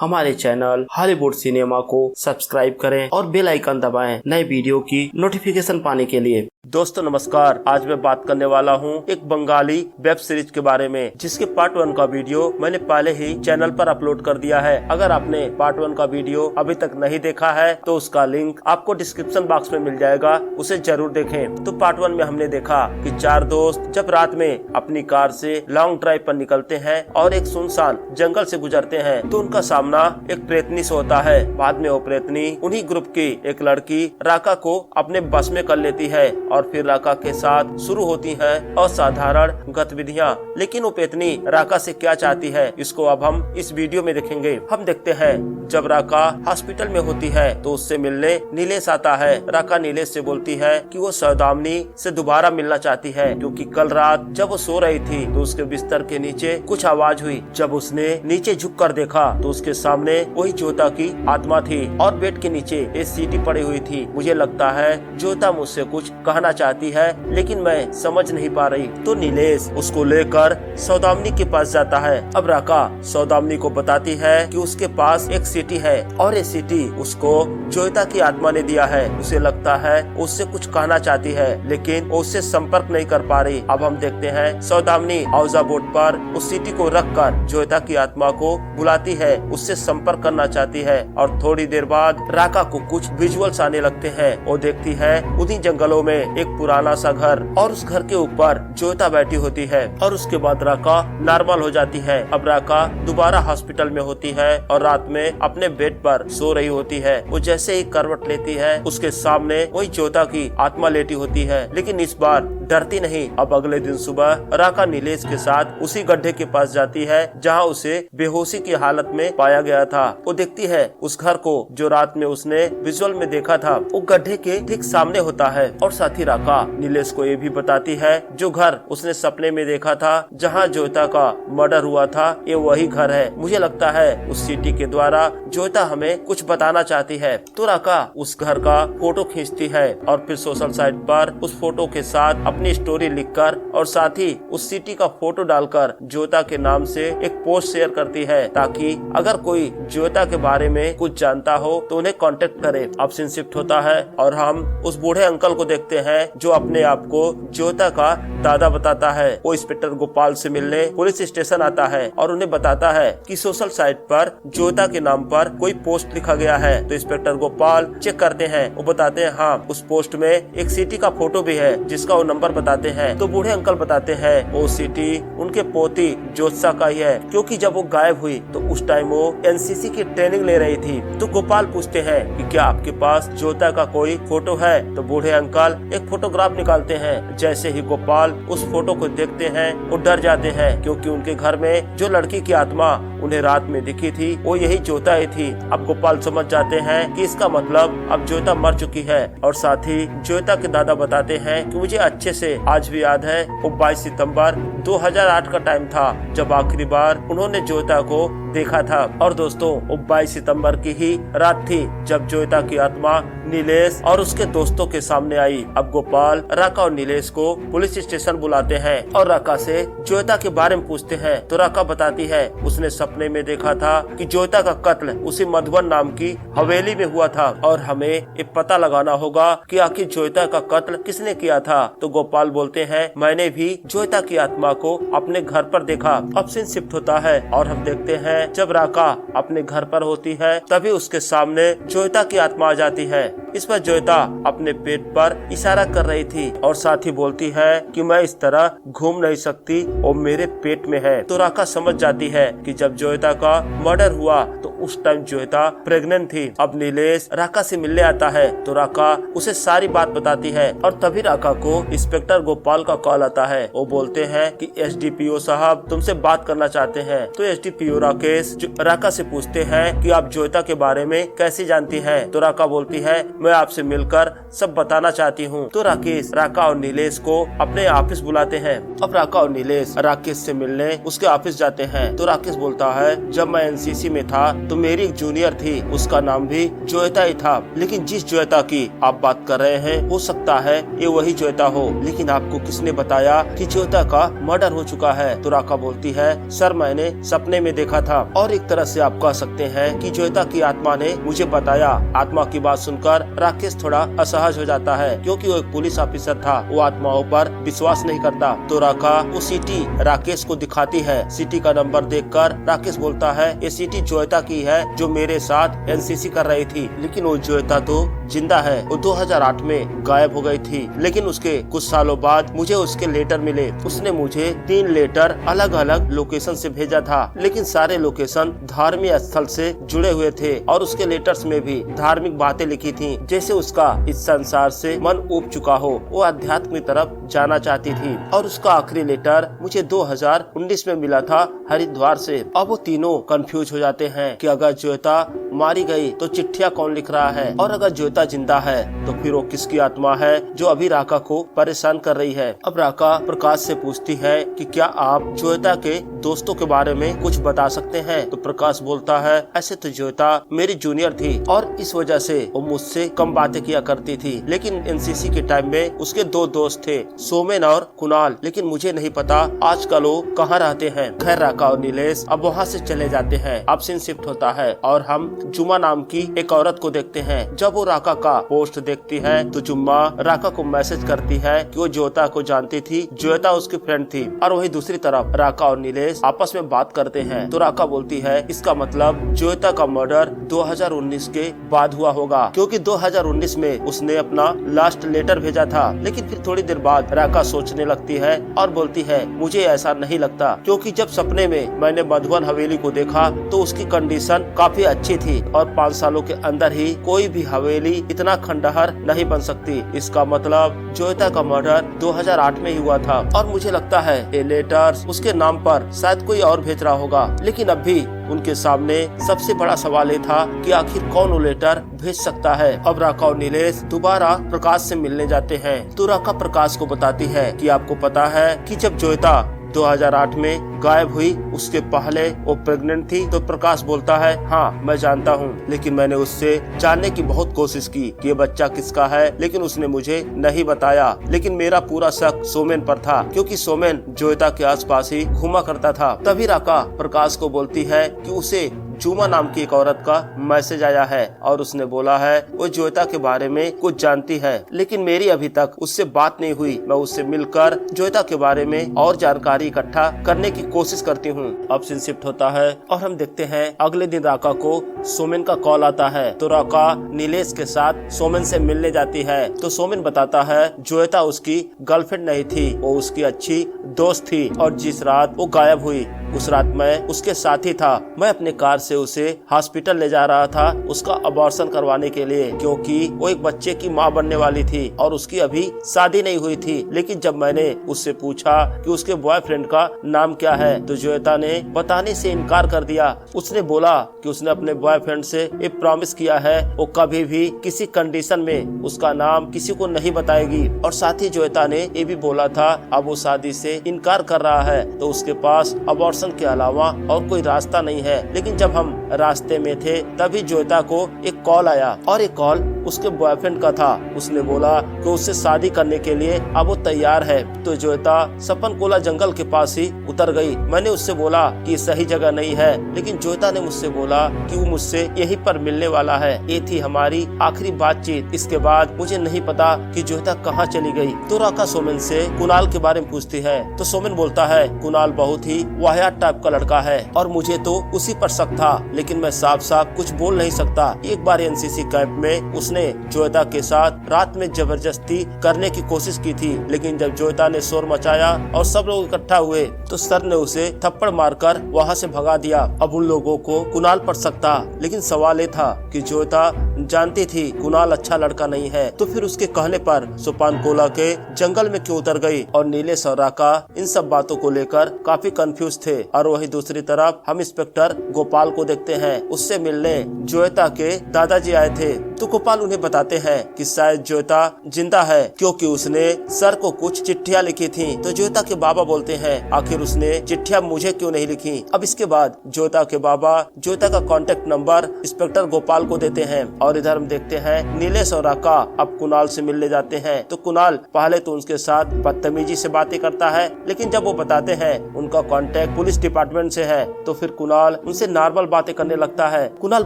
हमारे channel Hollywood cinema को subscribe करें और बेल आइकन दबाएं नए वीडियो की नोटिफिकेशन पाने के लिए। दोस्तों नमस्कार, आज मैं बात करने वाला हूं एक बंगाली वेब सीरीज के बारे में जिसके पार्ट 1 का वीडियो मैंने पहले ही चैनल पर अपलोड कर दिया है। अगर आपने पार्ट 1 का वीडियो अभी तक नहीं देखा है तो उसका लिंक आपको डिस्क्रिप्शन बॉक्स में मिल जाएगा, उसे जरूर देखें। तो पार्ट 1 में हमने देखा कि 4 दोस्त जब रात में अपनी कार से लॉन्ग ड्राइव पर निकलते हैं और एक सुनसान जंगल से गुजरते हैं तो उनका सामना एक प्रेतनी से होता है। बाद में वो प्रेतनी उन्हीं ग्रुप की एक लड़की राका को अपने बस में कर लेती है और फिर राका के साथ शुरू होती हैं असाधारण गतिविधियां। लेकिन वो प्रेतनी राका से क्या चाहती है इसको अब हम इस वीडियो में देखेंगे। हम देखते हैं जब राका हॉस्पिटल में होती है तो उससे मिलने नीलेश आता है। राका नीलेश से बोलती है कि वो सौदामिनी से दोबारा मिलना चाहती है क्योंकि कल रात जब वो सो रही थी तो उसके बिस्तर के नीचे कुछ आवाज हुई। जब उसने नीचे झुक कर देखा तो उसके सामने वही ज्योता की आत्मा थी और बेड के नीचे एक सीटी पड़ी हुई थी। मुझे लगता है ज्योता मुझसे कुछ कहना चाहती है लेकिन मैं समझ नहीं पा रही। तो नीलेश उसको लेकर सौदामिनी के पास जाता है। अब राका सौदामिनी को बताती है कि उसके पास एक सीटी है और ये सीटी उसको ज्योता की आत्मा ने दिया है। उसे लगता है उससे कुछ कहना चाहती है लेकिन उससे संपर्क नहीं कर पा रही। अब हम देखते हैं सौदामिनी औजा बोर्ड पर उस सीटी को रखकर ज्योता की आत्मा को बुलाती है, उससे संपर्क करना चाहती है। और थोड़ी देर बाद राका को कुछ विजुअल्स आने लगते हैं। वो देखती है उन्हीं जंगलों में एक पुराना सा घर और उस घर के ऊपर ज्योता बैठी होती है और उसके बाद राका नॉर्मल हो जाती है। अब राका दोबारा हॉस्पिटल में होती है और रात में अपने बेड पर सो रही होती है। वो जैसे ही करवट लेती है उसके सामने वही ज्योता की आत्मा लेटी होती है लेकिन इस बार डरती नहीं। अब अगले दिन सुबह राका नीलेश के साथ उसी गड्ढे के पास जाती है जहाँ उसे बेहोशी की हालत में पाया गया था। वो देखती है उस घर को जो रात में उसने विजुअल में देखा था वो गड्ढे के ठीक सामने होता है। और साथ ही राका नीलेश को ये भी बताती है जो घर उसने सपने में देखा था जहाँ ज्योता का मर्डर हुआ था ये वही घर है। मुझे लगता है उस सीटी के द्वारा ज्योता हमें कुछ बताना चाहती है। तो राका उस घर का फोटो खींचती है और फिर सोशल साइट पर उस फोटो के साथ अपनी स्टोरी लिखकर और साथ ही उस सिटी का फोटो डालकर ज्योता के नाम से एक पोस्ट शेयर करती है ताकि अगर कोई ज्योता के बारे में कुछ जानता हो तो उन्हें कांटेक्ट करे। अब सीन शिफ्ट होता है और हम उस बूढ़े अंकल को देखते हैं जो अपने आप को ज्योता का दादा बताता है। वो इंस्पेक्टर गोपाल से मिलने पुलिस स्टेशन आता है और उन्हें बताता है कि सोशल साइट पर ज्योता के नाम पर कोई पोस्ट लिखा गया है। तो इंस्पेक्टर गोपाल चेक करते हैं, वो बताते हैं हाँ उस पोस्ट में एक सिटी का फोटो भी है जिसका वो नंबर बताते हैं। तो बूढ़े अंकल बताते हैं वो सिटी उनके पोती ज्योत्सा का ही है क्योंकि जब वो गायब हुई तो उस टाइम वो एनसीसी की ट्रेनिंग ले रही थी। तो गोपाल पूछते हैं कि क्या आपके पास ज्योता का कोई फोटो है? तो बूढ़े अंकल एक फोटोग्राफ निकालते हैं। जैसे ही गोपाल उस फोटो को देखते हैं वो डर जाते हैं क्योंकि उनके घर में जो लड़की की आत्मा उन्हें रात में दिखी थी वो यही ज्योता ही थी। अब गोपाल समझ जाते हैं कि इसका मतलब अब ज्योता मर चुकी है। और साथ ही ज्योता के दादा बताते हैं कि मुझे अच्छे से आज भी याद है वो 22 सितंबर 2008 का टाइम था जब आखिरी बार उन्होंने ज्योता को देखा था। और दोस्तों वो 22 सितंबर की ही रात थी जब ज्योता की आत्मा नीलेश और उसके दोस्तों के सामने आई। अब गोपाल राका और नीलेश को पुलिस स्टेशन बुलाते हैं और राका से ज्योता के बारे में पूछते हैं। तो राका बताती है उसने सपने में देखा था कि ज्योता का कत्ल उसी मधुबन नाम की हवेली में हुआ था और हमें ये पता लगाना होगा कि आखिर ज्योता का कत्ल किसने किया था। तो गोपाल बोलते हैं मैंने भी ज्योता की आत्मा को अपने घर पर देखा। अब सीन शिफ्ट होता है और हम देखते हैं जब राका अपने घर पर होती है तभी उसके सामने ज्योता की आत्मा आ जाती है। इस पर ज्योता अपने पेट पर इशारा कर रही थी और साथ ही बोलती है कि मैं इस तरह घूम नहीं सकती और मेरे पेट में है। तो राका समझ जाती है कि जब ज्योता का मर्डर हुआ तो उस टाइम ज्योता प्रेग्नेंट थी। अब नीलेश राका से मिलने आता है तो राका उसे सारी बात बताती है और तभी राका को इंस्पेक्टर गोपाल का कॉल आता है। वो बोलते हैं कि एसडीपीओ साहब तुमसे बात करना चाहते हैं। तो एसडीपीओ राकेश राका से पूछते हैं कि आप ज्योता के बारे में कैसे जानती हैं? तो राका बोलती है मैं आपसे मिलकर सब बताना चाहती हूँ। तो राकेश राका और नीलेश को अपने ऑफिस बुलाते हैं। अब राका और नीलेश राकेश से मिलने उसके ऑफिस जाते हैं। तो राकेश बोलता है जब मैं एनसीसी में था तो मेरी एक जूनियर थी, उसका नाम भी जोयता ही था। लेकिन जिस जोयता की आप बात कर रहे हैं, हो सकता है ये वही जोयता हो, लेकिन आपको किसने बताया कि जोयता का मर्डर हो चुका है? तो राका बोलती है, सर मैंने सपने में देखा था। और एक तरह से आप कह सकते हैं कि जोयता की आत्मा ने मुझे बताया। आत्मा की बात सुनकर राकेश थोड़ा असहज हो जाता है, क्योंकि वो एक पुलिस ऑफिसर था, वो आत्माओं पर विश्वास नहीं करता। तो राका वो सीटी राकेश को दिखाती है। सीटी का नंबर देखकर राकेश बोलता है, ये सीटी जोयता की है जो मेरे साथ एनसीसी कर रही थी। लेकिन वो जोयता तो जिंदा है, वो 2008 में गायब हो गई थी। लेकिन उसके कुछ सालों बाद मुझे उसके लेटर मिले। उसने मुझे 3 लेटर अलग अलग लोकेशन से भेजा था, लेकिन सारे लोकेशन धार्मिक स्थल से जुड़े हुए थे और उसके लेटर्स में भी धार्मिक बातें लिखी थी, जैसे उसका इस संसार से मन उब चुका हो, वो अध्यात्म की तरफ जाना चाहती थी। और उसका आखिरी लेटर मुझे 2019 में मिला था हरिद्वार से। अब वो तीनों कंफ्यूज हो जाते हैं कि अगर जोयता मारी गई तो चिट्ठियां कौन लिख रहा है, और अगर जोयता जिंदा है तो फिर वो किसकी आत्मा है जो अभी राका को परेशान कर रही है। अब राका प्रकाश से पूछती है कि क्या आप जोयता के दोस्तों के बारे में कुछ बता सकते हैं? तो प्रकाश बोलता है, ऐसे तो जोयता मेरी जूनियर थी और इस वजह से वो मुझसे कम बातें किया करती थी। लेकिन एनसीसी के टाइम में उसके 2 दोस्त थे, सोमेन और कुणाल। लेकिन मुझे नहीं पता आजकल वो कहाँ रहते हैं। खैर राका और नीलेश अब वहाँ से चले जाते हैं। अब सीन शिफ्ट होता है और हम जुम्मा नाम की एक औरत को देखते हैं। जब वो राका का पोस्ट देखती है तो जुम्मा राका को मैसेज करती है कि वो जोयता को जानती थी, जोयता उसकी फ्रेंड थी। और वही दूसरी तरफ राका और नीलेश आपस में बात करते हैं। तो राका बोलती है, इसका मतलब जोयता का मर्डर 2019 के बाद हुआ होगा, क्योंकि 2019 में उसने अपना लास्ट लेटर भेजा था। लेकिन फिर थोड़ी देर बाद राका सोचने लगती है और बोलती है, मुझे ऐसा नहीं लगता, क्योंकि जब सपने में मैंने मधुबन हवेली को देखा तो उसकी कंडीशन काफी अच्छी थी और 5 सालों के अंदर ही कोई भी हवेली इतना खंडहर नहीं बन सकती। इसका मतलब जोयता का मर्डर 2008 में ही हुआ था और मुझे लगता है ये लेटर्स उसके नाम पर शायद कोई और भेज रहा होगा। लेकिन अब भी उनके सामने सबसे बड़ा सवाल ये था कि आखिर कौन वो लेटर भेज सकता है। अब राका और नीलेश दोबारा प्रकाश से मिलने जाते हैं। तो राका प्रकाश को बताती है कि आपको पता है कि जब जोयता 2008 में गायब हुई उसके पहले वो प्रेग्नेंट थी। तो प्रकाश बोलता है, हाँ मैं जानता हूँ, लेकिन मैंने उससे जानने की बहुत कोशिश की कि ये बच्चा किसका है, लेकिन उसने मुझे नहीं बताया। लेकिन मेरा पूरा शक सोमेन पर था, क्योंकि सोमेन जोयता के आसपास ही घूमा करता था। तभी राका प्रकाश को बोलती है कि उसे जुमा नाम की एक औरत का मैसेज आया है और उसने बोला है वो जोयता के बारे में कुछ जानती है, लेकिन मेरी अभी तक उससे बात नहीं हुई। मैं उससे मिलकर जोयता के बारे में और जानकारी इकट्ठा करने की कोशिश करती हूँ। अब सीन शिफ्ट होता है और हम देखते हैं अगले दिन राका को सोमेन का कॉल आता है। तो राका नीलेश के साथ सोमेन से मिलने जाती है। तो सोमेन बताता है जोयता उसकी गर्लफ्रेंड नहीं थी, वो उसकी अच्छी दोस्त थी और जिस रात वो गायब हुई उस रात मैं उसके साथ ही था। मैं अपने कार से उसे हॉस्पिटल ले जा रहा था उसका अबॉर्शन करवाने के लिए, क्योंकि वो एक बच्चे की माँ बनने वाली थी और उसकी अभी शादी नहीं हुई थी। लेकिन जब मैंने उससे पूछा कि उसके बॉयफ्रेंड का नाम क्या है तो जोयता ने बताने से इनकार कर दिया। उसने बोला कि उसने अपने बॉयफ्रेंड से ये प्रॉमिस किया है वो कभी भी किसी कंडीशन में उसका नाम किसी को नहीं बताएगी। और साथ ही जोयता ने ये भी बोला था अब वो शादी से इनकार कर रहा है तो उसके पास अबॉर्शन के अलावा और कोई रास्ता नहीं है। लेकिन जब हम रास्ते में थे तभी जोयता को एक कॉल आया और एक कॉल उसके बॉयफ्रेंड का था। उसने बोला कि उससे शादी करने के लिए अब वो तैयार है। तो जोयता सपनकोला जंगल के पास ही उतर गई। मैंने उससे बोला कि सही जगह नहीं है, लेकिन जोयता ने मुझसे बोला कि वो मुझसे यहीं पर मिलने वाला है। ये थी हमारी आखिरी बातचीत। इसके बाद मुझे नहीं पता कि जोयता कहाँ चली गई। तो राका सोमेन से कुणाल के बारे में पूछती है तो सोमेन बोलता है कुणाल बहुत ही वाहियात टाइप का लड़का है और मुझे तो उसी पर शक था, लेकिन मैं साफ साफ कुछ बोल नहीं सकता। एक बार एनसीसी कैंप में उसने जोयता के साथ रात में जबरदस्ती करने की कोशिश की थी, लेकिन जब जोयता ने शोर मचाया और सब लोग इकट्ठा हुए तो सर ने उसे थप्पड़ मारकर वहां से भगा दिया। अब उन लोगों को कुणाल पर शक था, लेकिन सवाल ये था कि जोयता जानती थी कुणाल अच्छा लड़का नहीं है, तो फिर उसके कहने पर सोपानकोला के जंगल में क्यों उतर गई। और नीलेश और राका इन सब बातों को लेकर काफी कंफ्यूज थे। और वही दूसरी तरफ हम इंस्पेक्टर गोपाल को देखते हैं। उससे मिलने जोयता के दादाजी आए थे। तो गोपाल उन्हें बताते हैं कि शायद ज्योता जिंदा है क्योंकि उसने सर को कुछ चिट्ठियाँ लिखी थी। तो ज्योता के बाबा बोलते हैं आखिर उसने चिट्ठियाँ मुझे क्यों नहीं लिखी। अब इसके बाद ज्योता के बाबा ज्योता का कॉन्टेक्ट नंबर इंस्पेक्टर गोपाल को देते हैं और इधर हम देखते हैं नीलेश और राका अब कुणाल से मिलने जाते हैं। तो कुणाल पहले तो उनके साथ बदतमीजी से बातें करता है, लेकिन जब वो बताते हैं उनका कॉन्टेक्ट पुलिस डिपार्टमेंट से है तो फिर कुणाल उनसे नॉर्मल बातें करने लगता है। कुणाल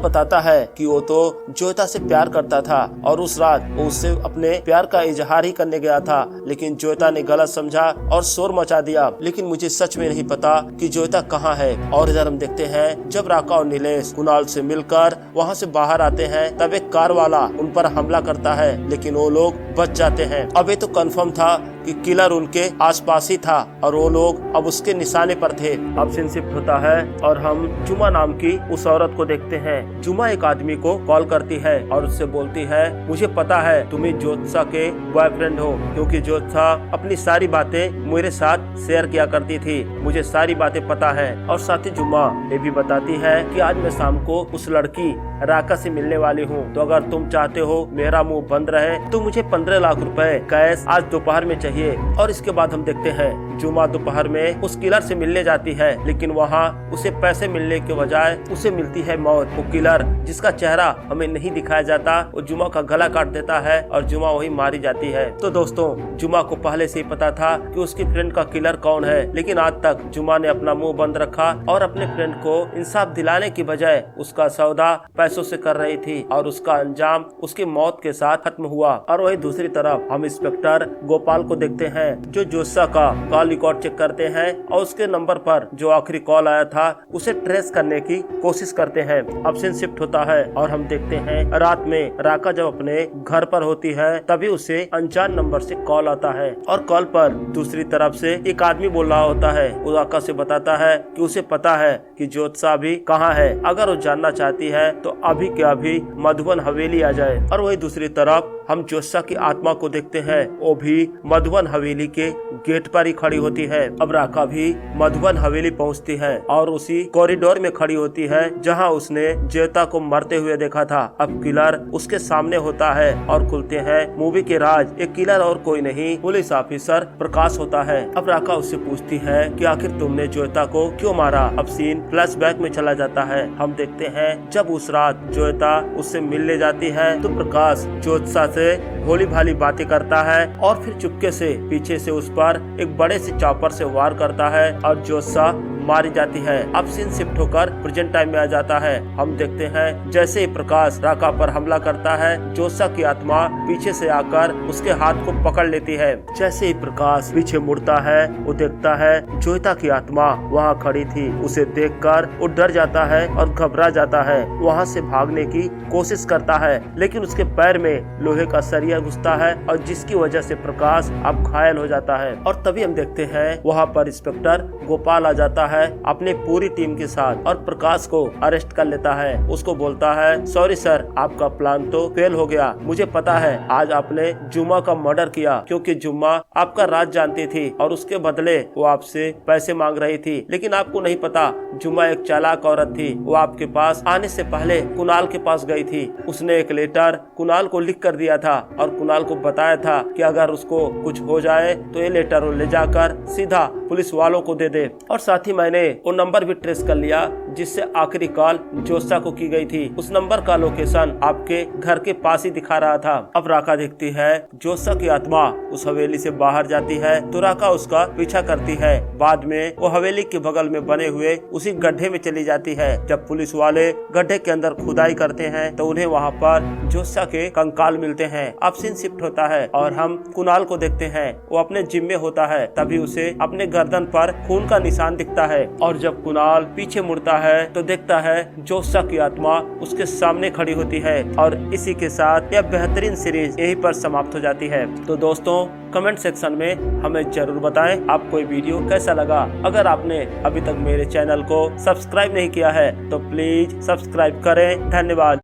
बताता है कि वो तो ज्योता से प्यार करता था और उस रात वो उससे अपने प्यार का इजहार ही करने गया था, लेकिन ज्योता ने गलत समझा और शोर मचा दिया। लेकिन मुझे सच में नहीं पता कि ज्योता कहाँ है। और इधर हम देखते हैं जब राका और नीलेश कुणाल से मिलकर वहाँ से बाहर आते हैं तब एक कार वाला उन पर हमला करता है, लेकिन वो लोग बच जाते हैं। अब ये तो कंफर्म था कि किलर उनके आसपास ही था और वो लोग अब उसके निशाने पर थे। अब सीन शिफ्ट होता है और हम जुमा नाम की उस औरत को देखते हैं। जुमा एक आदमी को कॉल करती है और उससे बोलती है मुझे पता है तुम्हें ज्योत्सा के बॉयफ्रेंड हो, क्योंकि ज्योत्सा अपनी सारी बातें मेरे साथ शेयर किया करती थी, मुझे सारी बातें पता है। और साथ ही जुमा ये भी बताती है कि आज मैं शाम को उस लड़की राका से मिलने वाली हूँ, तो अगर तुम चाहते हो मेरा मुंह बंद रहे तो मुझे 15 लाख रुपए कैश आज दोपहर में चाहिए। और इसके बाद हम देखते हैं जुमा दोपहर में उस किलर से मिलने जाती है, लेकिन वहाँ उसे पैसे मिलने के बजाय उसे मिलती है मौत। वो किलर जिसका चेहरा हमें नहीं दिखाया जाता वो जुमा का गला काट देता है और जुमा वही मारी जाती है। तो दोस्तों जुमा को पहले से ही पता था कि उसकी फ्रेंड का किलर कौन है, लेकिन आज तक जुमा ने अपना मुंह बंद रखा और अपने फ्रेंड को इंसाफ दिलाने की बजाय उसका सौदा पैसों से कर रही थी और उसका अंजाम उसकी मौत के साथ खत्म हुआ। और वही दूसरी तरफ हम इंस्पेक्टर गोपाल को देखते हैं जो ज्योत्सा का कॉल रिकॉर्ड चेक करते हैं और उसके नंबर पर जो आखिरी कॉल आया था उसे ट्रेस करने की कोशिश करते हैं। अब सीन शिफ्ट होता है और हम देखते हैं रात में राका जब अपने घर पर होती है तभी उसे अनजान नंबर से कॉल आता है और कॉल पर दूसरी तरफ से एक आदमी बोल रहा होता है। वो राका से बताता है कि उसे पता है कि ज्योत्सा अभी कहाँ है, अगर वो जानना चाहती है तो अभी के अभी मधुबन हवेली आ जाए। और वही दूसरी तरफ हम ज्योत्सा की आत्मा को देखते हैं, वो भी मधुबन हवेली के गेट पर ही खड़ी होती है। अब राका भी मधुबन हवेली पहुंचती है और उसी कॉरिडोर में खड़ी होती है जहां उसने ज्योता को मरते हुए देखा था। अब किलर उसके सामने होता है और खुलते हैं मूवी के राज। एक किलर और कोई नहीं पुलिस ऑफिसर प्रकाश होता है। अब राका उससे पूछती है कि आखिर तुमने ज्योता को क्यों मारा। अब सीन फ्लैशबैक में चला जाता है। हम देखते हैं जब उस रात ज्योता उससे मिलने जाती है तो प्रकाश ज्योत्सा से भोली भाली बातें करता है और फिर चुपके से पीछे से उस पर एक बड़े से चॉपर से वार करता है और ज्योत्सा मारी जाती है। अब सीन शिफ्ट होकर प्रेजेंट टाइम में आ जाता है। हम देखते हैं जैसे ही प्रकाश राका पर हमला करता है ज्योत्सा की आत्मा पीछे से आकर उसके हाथ को पकड़ लेती है। जैसे ही प्रकाश पीछे मुड़ता है वो देखता है ज्योता की आत्मा वहाँ खड़ी थी। उसे देखकर वो डर जाता है और घबरा जाता है, वहाँ से भागने की कोशिश करता है, लेकिन उसके पैर में लोहे का सरिया घुसता है और जिसकी वजह से प्रकाश अब घायल हो जाता है। और तभी हम देखते हैं वहाँ पर इंस्पेक्टर गोपाल आ जाता है अपने पूरी टीम के साथ और प्रकाश को अरेस्ट कर लेता है। उसको बोलता है सॉरी सर, आपका प्लान तो फेल हो गया। मुझे पता है आज आपने जुमा का मर्डर किया क्योंकि जुमा आपका राज जानती थी और उसके बदले वो आपसे पैसे मांग रही थी, लेकिन आपको नहीं पता जुमा एक चालाक औरत थी। वो आपके पास आने से पहले कुणाल के पास गई थी। उसने एक लेटर कुणाल को लिख कर दिया था और कुणाल को बताया था कि अगर उसको कुछ हो जाए तो ये लेटर वो ले जाकर सीधा पुलिस वालों को दे दे। और साथ ही मैंने वो नंबर भी ट्रेस कर लिया जिससे आखिरी कॉल ज्योत्सा को की गई थी। उस नंबर का लोकेशन आपके घर के पास ही दिखा रहा था। अब राका देखती है ज्योत्सा की आत्मा उस हवेली से बाहर जाती है तो राका उसका पीछा करती है। बाद में वो हवेली के बगल में बने हुए उसी गड्ढे में चली जाती है। जब पुलिस वाले गड्ढे के अंदर खुदाई करते हैं तो उन्हें वहाँ पर ज्योत्सा के कंकाल मिलते हैं। अब सीन शिफ्ट होता है और हम कुणाल को देखते हैं, वो अपने जिम में होता है। तभी उसे अपने गर्दन पर खून का निशान दिखता है और जब कुणाल पीछे मुड़ता है तो देखता है ज्योत्सा की आत्मा उसके सामने खड़ी होती है। और इसी के साथ यह बेहतरीन सीरीज यहीं पर समाप्त हो जाती है। तो दोस्तों कमेंट सेक्शन में हमें जरूर बताएं आपको ये वीडियो कैसा लगा। अगर आपने अभी तक मेरे चैनल को सब्सक्राइब नहीं किया है तो प्लीज सब्सक्राइब करें। धन्यवाद।